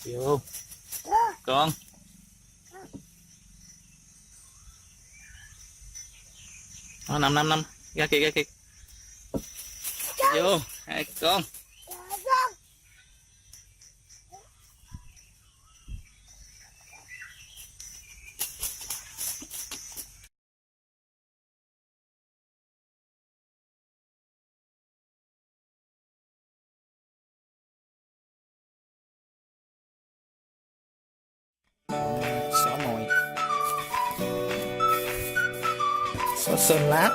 Vô con. Đó, năm ra kìa vô hai con. Xỏ mồi, xỏ sơn lá.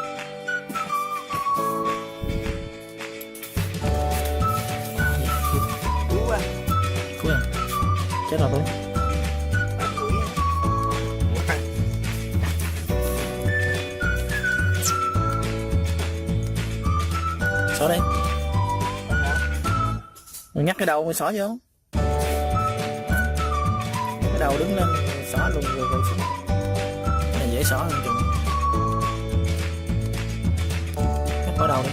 Cú à, chết rồi tôi. Xỏ đây, nhắc cái đầu mới xỏ vô. Cái đầu đứng lên xỏ luôn rồi xuống. Cái này dễ xỏ hơn chừng. Cắt bỏ đầu đi.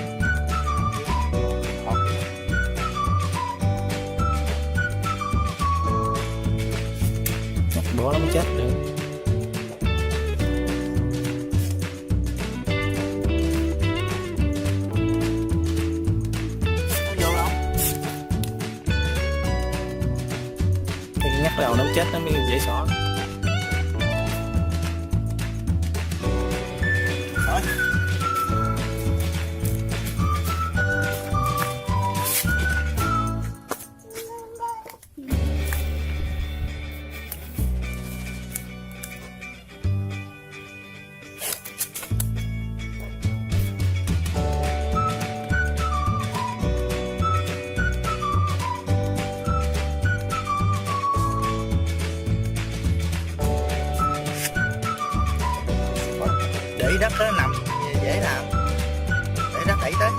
Cắt bỏ nó mới chết được. Nhắc đầu nó chết nó mới dễ xỏ. Rồi. Để đất nó nằm dễ làm, để đất đẩy tới.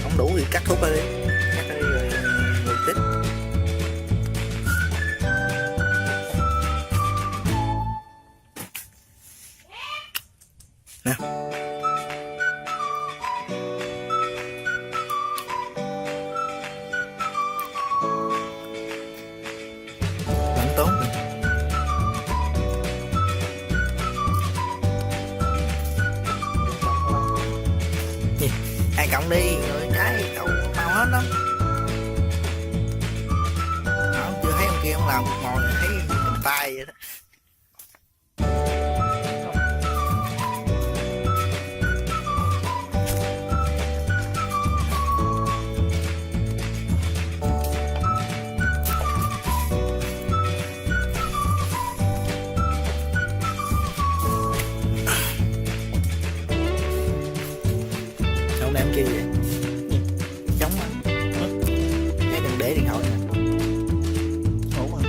Không đủ thì cắt khúc ra đi, cắt ra đi rồi tiếp. Nè. Tốn gì? Ai cộng đi rồi trái cậu mau hết đó. Không, chưa thấy ông kia ông làm một mồi thấy cầm tay vậy đó. Em kia vậy chống mà cái đừng để điện thoại nè. Ổn không?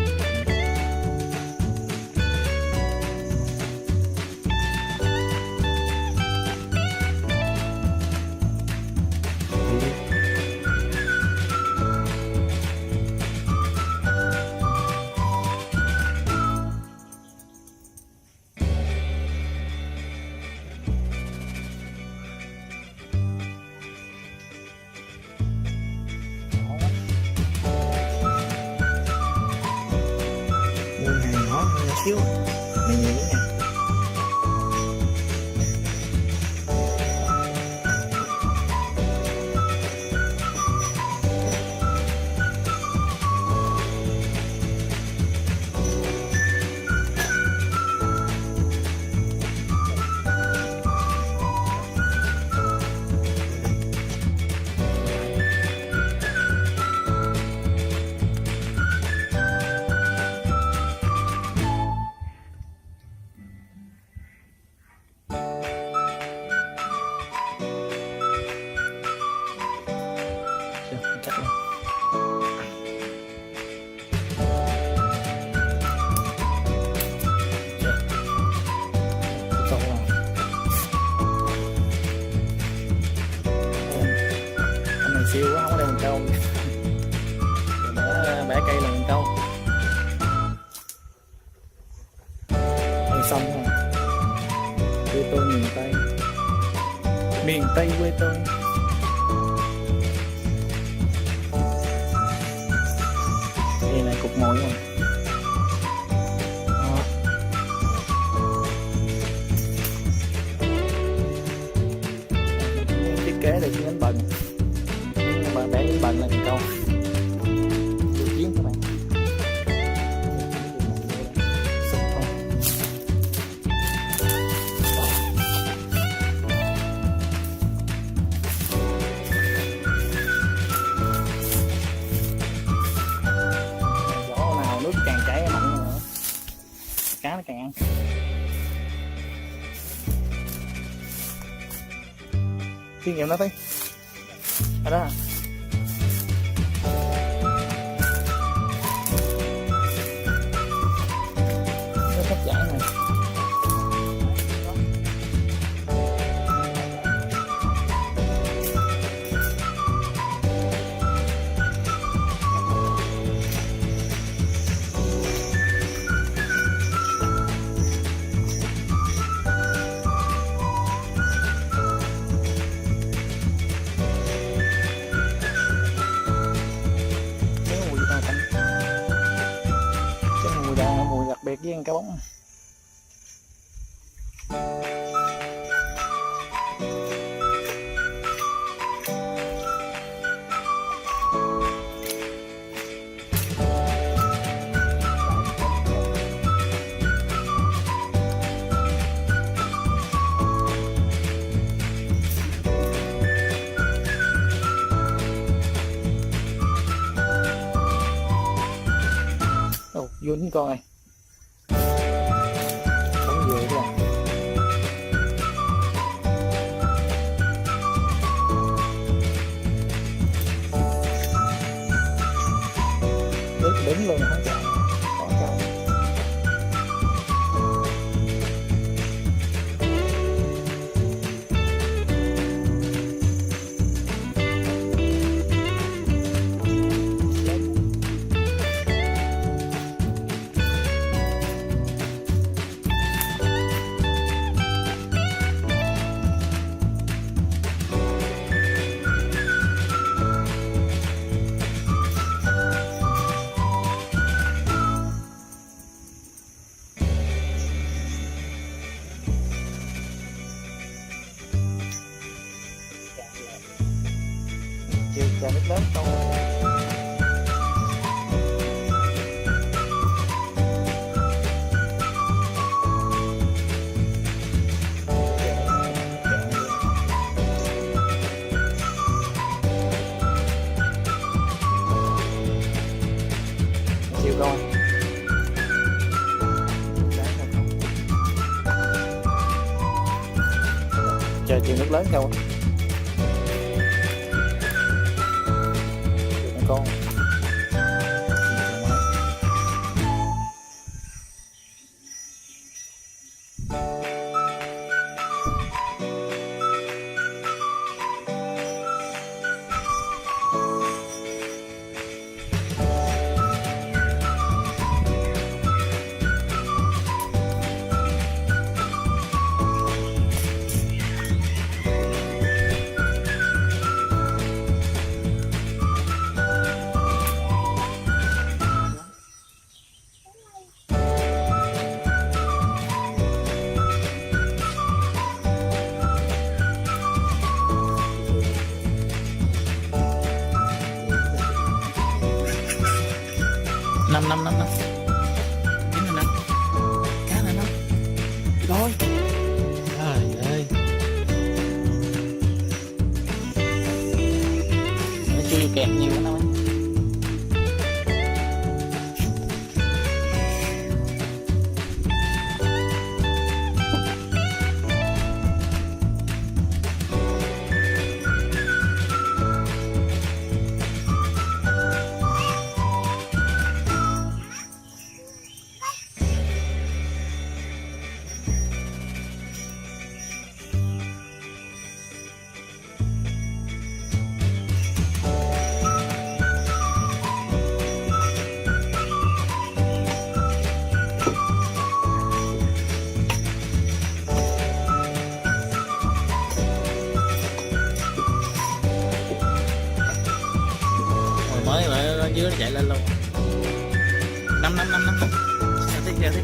Xíu này nhiều nữa nha. siêu quá, không có đem câu bẻ cây là mình câu xong rồi. miền Tây quê tôi. Đây là cục mồi rồi. Đó. Thiết kế được nhánh bần, nhưng mà bé nhánh bần là câu vô chiến các bạn. Nước càng chảy mạnh nữa cá nó càng ăn. Kinh nghiệm nó thấy ở đó nó sắp chảy này. Mùi đặc biệt với cá bóng. Ồ, vô đến con này. Sống vừa các bạn. Đứng luôn không chạy. Có chạy. Chiều trời nước lớn to. Chiều rồi. Trời chiều nước lớn đâu. Con năm năm năm năm chín là năm cá là năm rồi. Trời ơi, nó chưa kẹp nhiều lắm đâu ấy. năm năm năm năm năm ra tiếp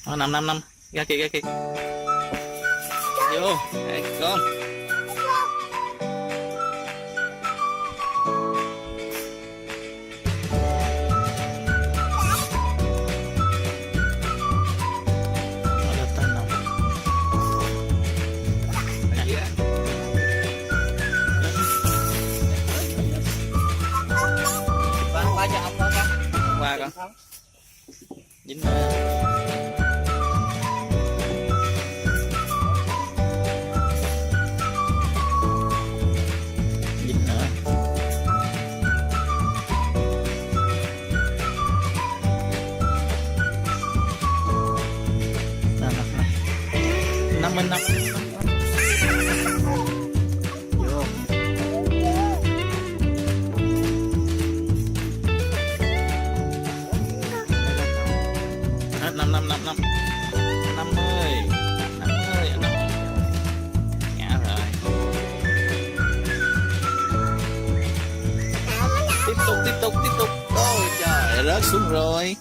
con năm năm năm ra kìa vô đây, con qua con dính dính nữa năm năm vô năm năm năm năm 50 ngã rồi tiếp tục ôi trời rớt xuống rồi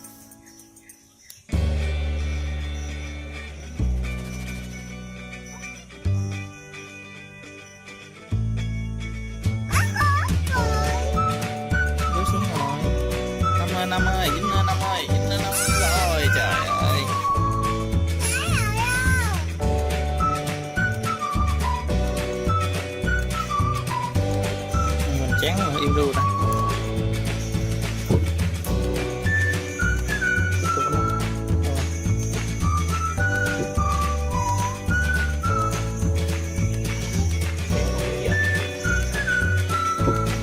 rớt xuống rồi 50 dính nữa 50 rồi trời ơi mình chán mà im ru ta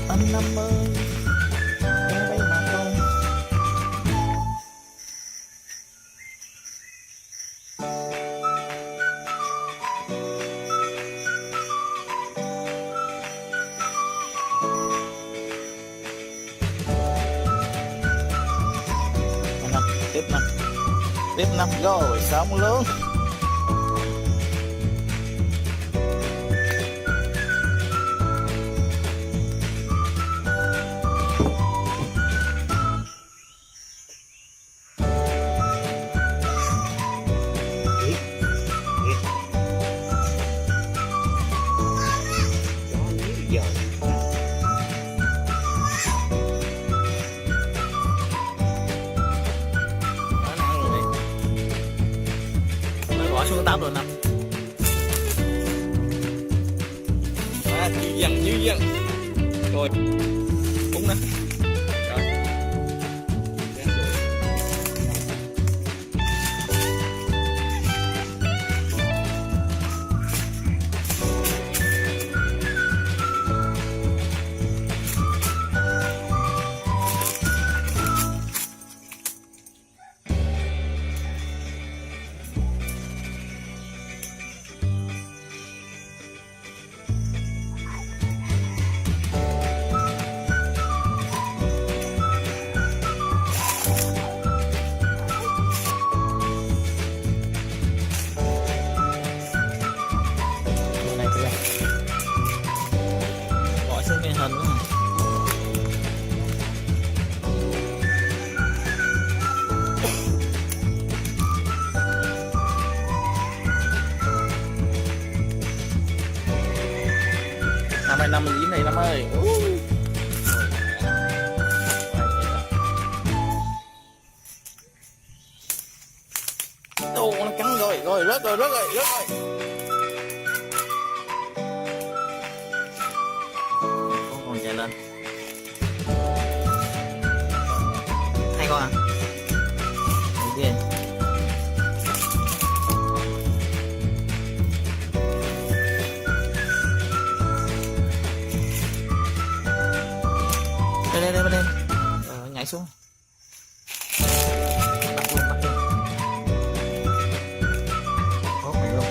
anh 50 đây mà con tiếp năm rồi xong luôn bỏ xuống tao rồi nè như dân rồi đúng nè rồi hình quá. Năm 25 mình dính này Năm ơi. Ô, nó cắn rồi, rớt rồi. Con chạy lên. Hai con à? Đi. Đây. Rồi, nhảy xuống. Bắt luôn. Hốt này luôn.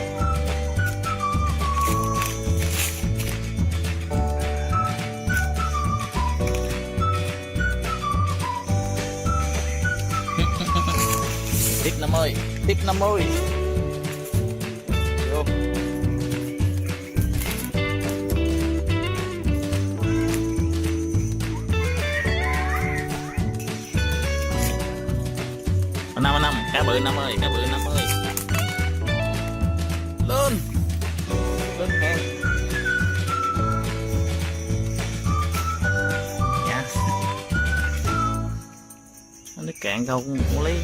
tiếp 50, tiếp 50. Vô. Năm cá bự 50, cá bự 50. Lên lên hàng. Dạ. Nó cạn câu cũng lấy.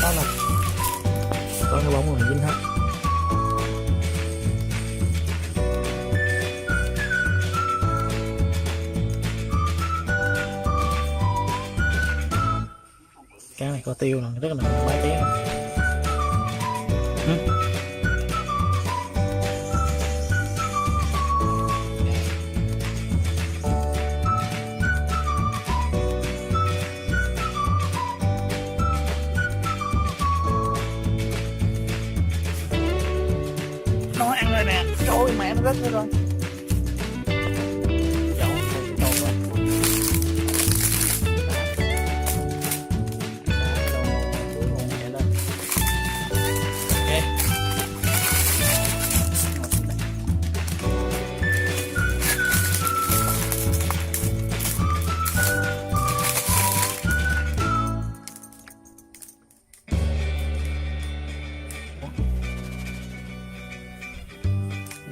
Đó nè, có cái bóng này dính hết. Cá này có tiêu nè, rất là nặng, 3 tiếng. Nó ăn rồi nè, trời ơi mẹ nó rớt nữa rồi.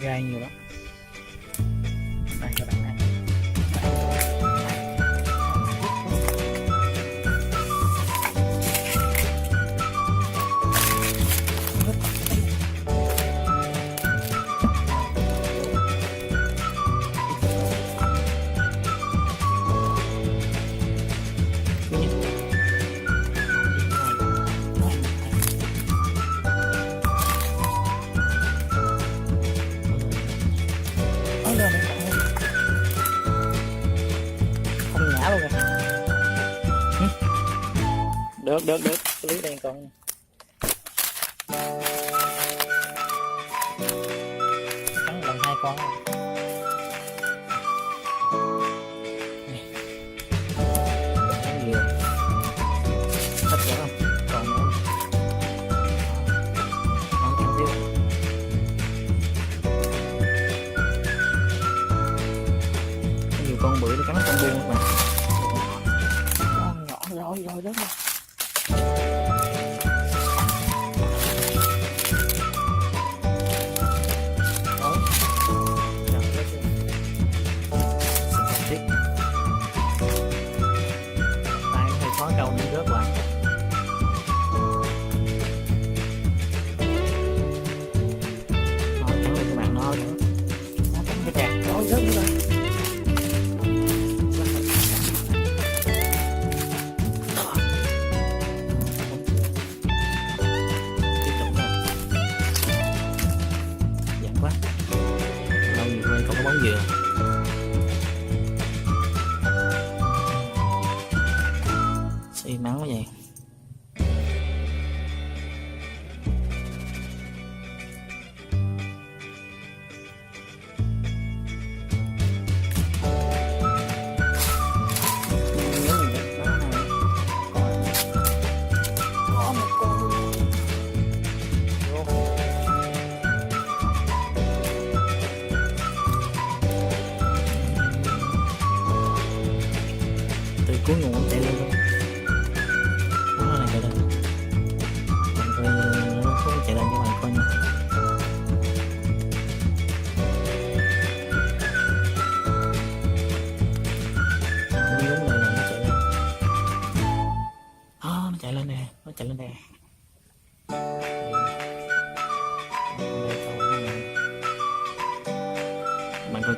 Gai nhiều lắm. Đây các bạn ăn. Không nhả luôn kìa. Được lưới đen con. Cắn lần 2 con. Hết rồi không? Còn nữa. Không tiêu. Nhiều con bự nó cắn con buông các bạn. Con nhỏ rồi đó. Tay hơi khó câu đi rớt lại. Nói cắn lên các bạn, nói nữa. Nó cắn cái kẹt, nói rớt nữa rồi. Giận quá. Lâu nhiều quay còn có bóng dừa. Im nắng quá vậy. Từ cuối nguồn chạy lên luôn. Nó này chạy lên. Mình coi nó không chạy lên.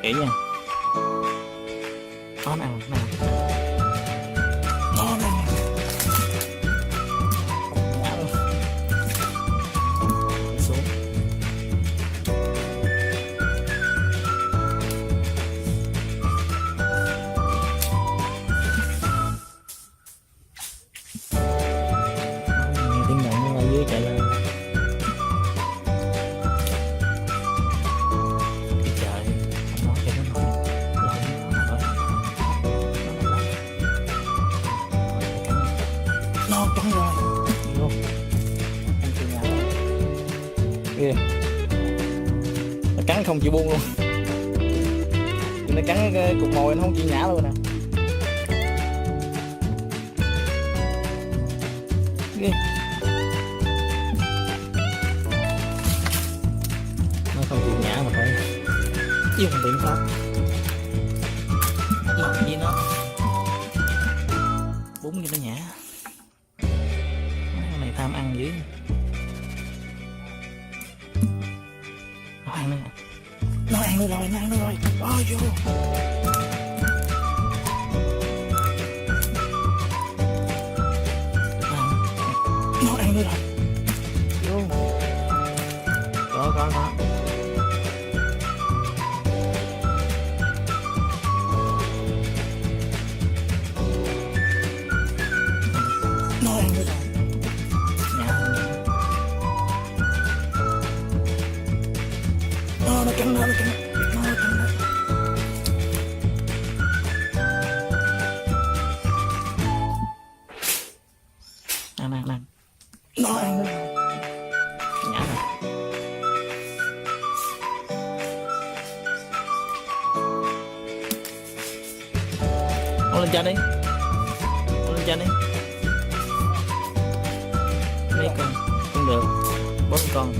kỹ nha. Nó ăn nó ăn xuống. Nghe tiếng động ở dưới chạy lên. Nó cắn rồi luôn, không chịu nhả kìa, nó cắn không chịu buông luôn, nó cắn cái cục mồi nó không chịu nhả luôn nè. Ghê. Nó không chịu nhả mà phải dùng biện pháp làm gì nó búng cho nó nhả. Con này tham ăn dữ. Nó ăn nữa. Nó ăn nữa rồi, nó ăn nữa rồi. Ôi vô. Nó ăn nữa rồi. Vô. Có. Nó ăn nữa rồi. Nó cắn nó cắn nó. Ăn. Nó ăn nữa rồi. Nhả rồi. Nó lên trên đi. Mấy con cũng được, 4 con.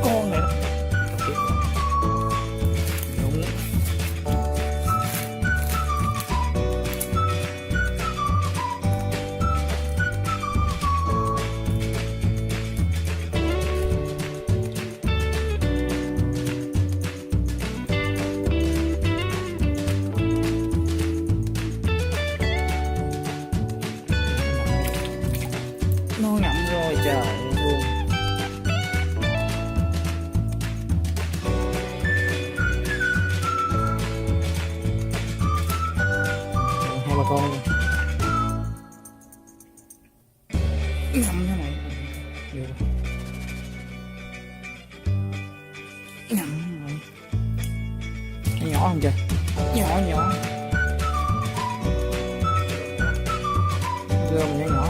Con này đó. Đúng. Nó ngậm rồi trời luôn. Hai ba con luôn. Ngậm thế này. Ngậm rồi. Nó nhỏ không trời? Nhỏ. Gom nhỏ.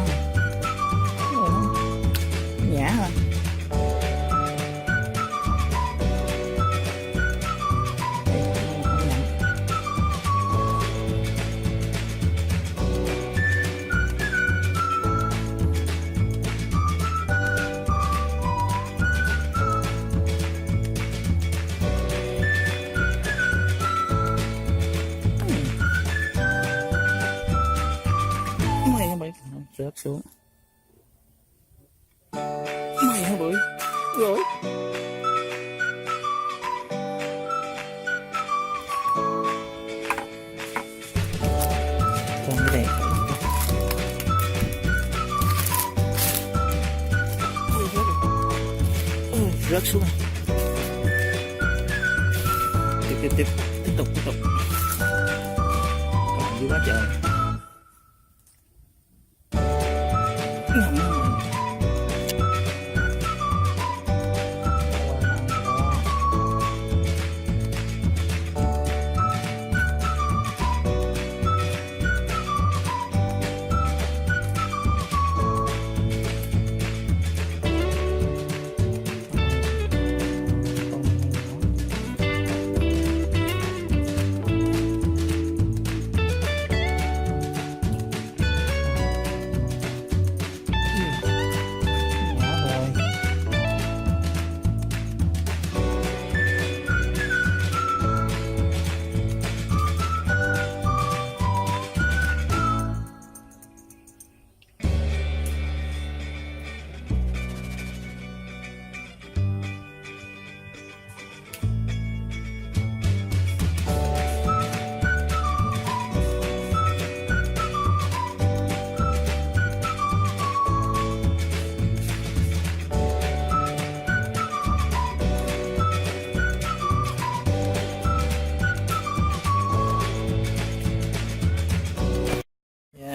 Nhả hả? Mày nó bị rớt xuống. Mày hả bưởi rồi. Còn cái này rớt xuống. Tiếp tục còn dữ quá trời.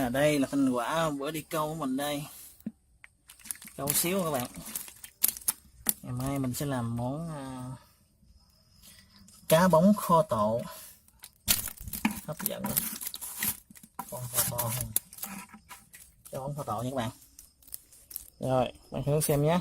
Và đây là thành quả bữa đi câu của mình đây. Câu xíu các bạn. Ngày mai mình sẽ làm món cá bóng kho tộ. Hấp dẫn lắm. Con kho to hơn. Cá bóng kho tộ nha các bạn. Rồi, bạn hướng xem nhé.